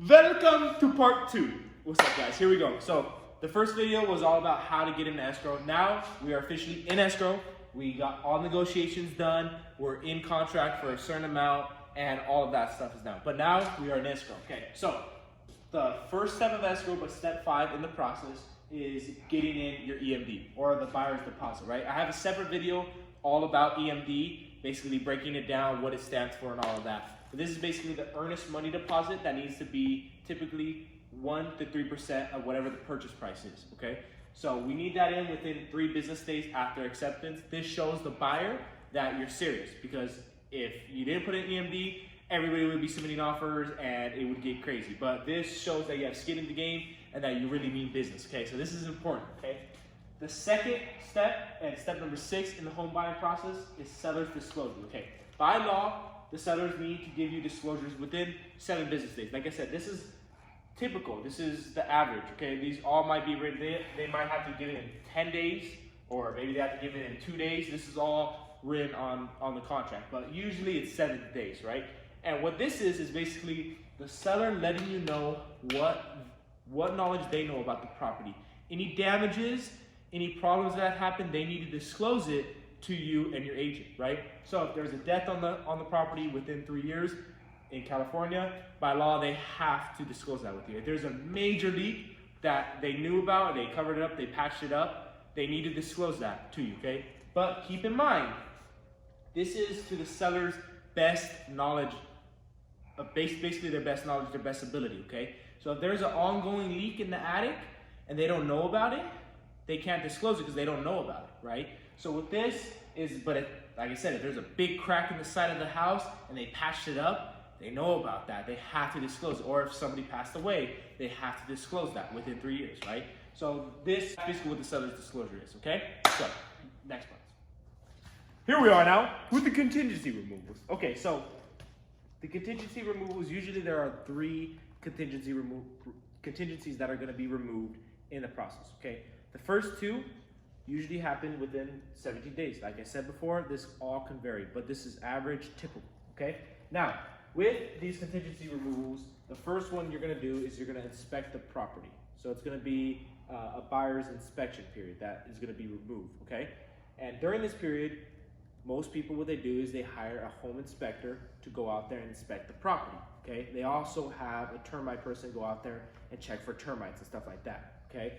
Welcome to part 2. What's up, guys? Here we go. So the first video was all about how to get into escrow. Now we are officially in escrow. We got all negotiations done. We're in contract for a certain amount and all of that stuff is done. But now we are in escrow. Okay, so the first step of escrow, but step 5 in the process, is getting in your EMD or the buyer's deposit, right? I have a separate video all about EMD, basically breaking it down, what it stands for and all of that. But this is basically the earnest money deposit that needs to be typically 1 to 3% of whatever the purchase price is, okay? So we need that in within 3 business days after acceptance. This shows the buyer that you're serious, because if you didn't put in EMD, everybody would be submitting offers and it would get crazy. But this shows that you have skin in the game and that you really mean business, okay? So this is important, okay? The second step, and step number 6 in the home buying process, is seller's disclosure, okay? By law, the sellers need to give you disclosures within 7 business days. Like I said, this is typical. This is the average, okay? These all might be written. They might have to give it in 10 days, or maybe they have to give it in 2 days. This is all written on the contract, but usually it's 7 days, right? And what this is basically the seller letting you know what knowledge they know about the property. Any damages, any problems that happen, they need to disclose it to you and your agent, right? So if there's a death on the property within 3 years in California, by law they have to disclose that with you. If there's a major leak that they knew about, they covered it up, they patched it up, they need to disclose that to you, okay? But keep in mind, this is to the seller's best knowledge, basically their best knowledge, their best ability, okay? So if there's an ongoing leak in the attic and they don't know about it, they can't disclose it because they don't know about it, right? So with this like I said, if there's a big crack in the side of the house and they patched it up, they know about that. They have to disclose it. Or if somebody passed away, they have to disclose that within 3 years, right? So this is basically what the seller's disclosure is, okay? So, next one. Here we are now with the contingency removals. Okay, so the contingency removals, usually there are 3 contingencies that are going to be removed in the process, okay? The first 2 usually happen within 17 days. Like I said before, this all can vary, but this is average, typical, okay? Now, with these contingency removals, the first one you're gonna do is you're gonna inspect the property. So it's gonna be a buyer's inspection period that is gonna be removed, okay? And during this period, most people, what they do is they hire a home inspector to go out there and inspect the property, okay? They also have a termite person go out there and check for termites and stuff like that, okay?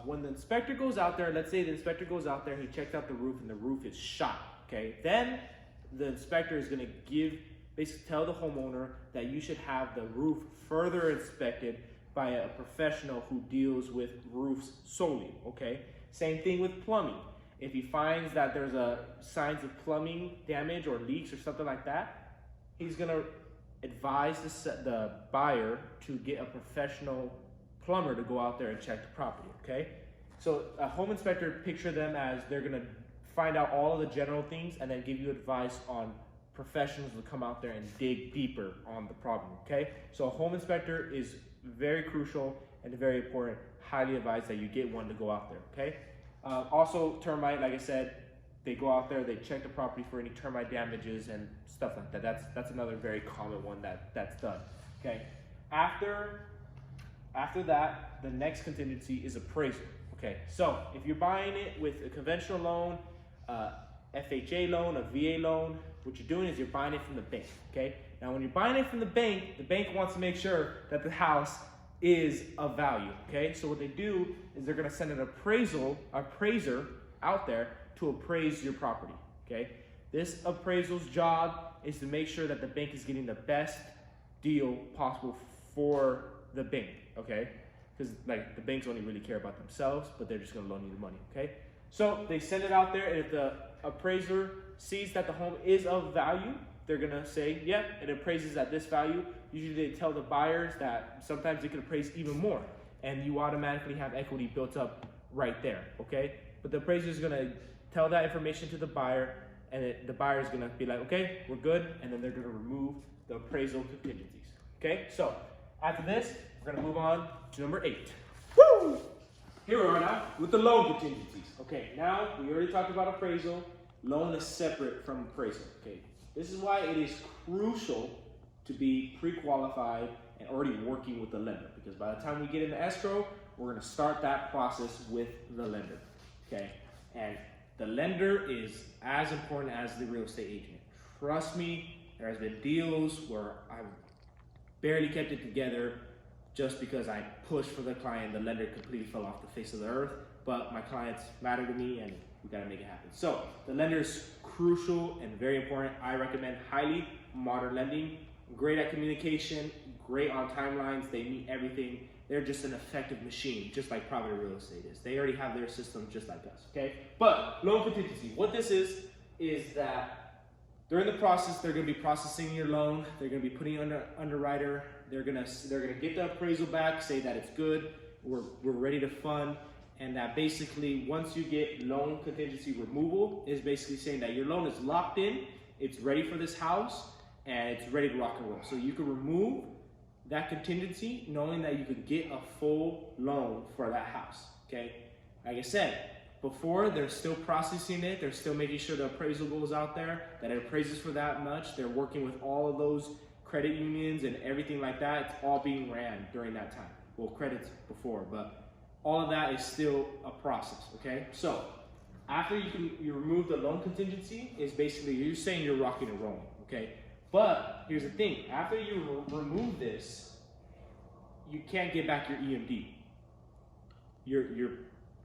When the inspector goes out there, let's say the inspector goes out there, he checks out the roof and the roof is shot, okay? Then the inspector is gonna basically tell the homeowner that you should have the roof further inspected by a professional who deals with roofs solely, okay? Same thing with plumbing. If he finds that there's signs of plumbing damage or leaks or something like that, he's gonna advise the buyer to get a professional plumber to go out there and check the property, okay? So a home inspector, picture them as they're gonna find out all of the general things and then give you advice on professionals to come out there and dig deeper on the problem, okay? So a home inspector is very crucial and very important. Highly advised that you get one to go out there, okay? Also termite, like I said, they go out there, they check the property for any termite damages and stuff like that. That's another very common one that's done, okay? After that, the next contingency is appraisal, okay? So if you're buying it with a conventional loan, FHA loan, a VA loan, what you're doing is you're buying it from the bank, okay? Now when you're buying it from the bank wants to make sure that the house is of value, okay? So what they do is they're gonna send an appraiser out there to appraise your property, okay? This appraisal's job is to make sure that the bank is getting the best deal possible for the bank, okay? Because like the banks only really care about themselves, but they're just gonna loan you the money, okay? So they send it out there, and if the appraiser sees that the home is of value, they're gonna say, yep, it appraises at this value. Usually they tell the buyers that sometimes they could appraise even more, and you automatically have equity built up right there, okay? But the appraiser is gonna tell that information to the buyer, and the buyer is gonna be like, okay, we're good, and then they're gonna remove the appraisal contingencies, okay? So after this, we're gonna move on to number 8. Woo! Here we are now with the loan contingencies. Okay, now we already talked about appraisal. Loan is separate from appraisal, okay? This is why it is crucial to be pre-qualified and already working with the lender, because by the time we get into escrow, we're going to start that process with the lender, okay? And the lender is as important as the real estate agent. Trust me, there has been deals where I've barely kept it together just because I pushed for the client. The lender completely fell off the face of the earth, but my clients matter to me and we gotta make it happen. So the lender is crucial and very important. I recommend highly Modern Lending. Great at communication, great on timelines, they meet everything. They're just an effective machine, just like Provident Real Estate is. They already have their system just like us, okay? But loan contingency, what this is that during the process, they're gonna be processing your loan, they're gonna be putting you under underwriter, they're gonna get the appraisal back, say that it's good, we're ready to fund, and that basically once you get loan contingency removal, is basically saying that your loan is locked in, it's ready for this house, and it's ready to rock and roll. So you can remove that contingency knowing that you could get a full loan for that house, okay? Like I said, before they're still processing it, they're still making sure the appraisal goes out there, that it appraises for that much. They're working with all of those credit unions and everything like that. It's all being ran during that time. Well, credits before, but all of that is still a process, okay? So after you remove the loan contingency, is basically you're saying you're rocking and rolling, okay? But here's the thing, after you remove this, you can't get back your EMD. You're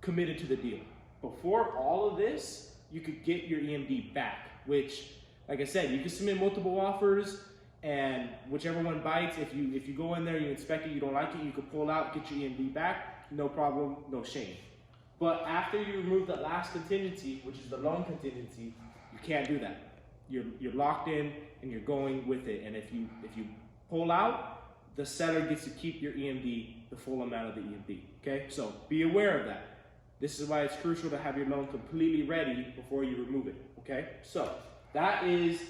committed to the deal. Before all of this, you could get your EMD back, which, like I said, you can submit multiple offers, and whichever one bites, if you go in there, you inspect it, you don't like it, you can pull out, get your EMD back, no problem, no shame. But after you remove the last contingency, which is the loan contingency, you can't do that. You're locked in and you're going with it. And if you pull out, the seller gets to keep your EMD, the full amount of the EMD. Okay, so be aware of that. This is why it's crucial to have your loan completely ready before you remove it. Okay, so that is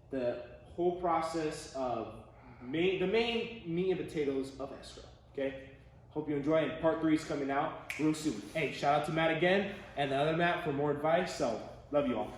the whole process of the main meat and potatoes of escrow. Okay, hope you enjoy, and part 3 is coming out real soon. Hey, shout out to Matt again and the other Matt for more advice. So love you all.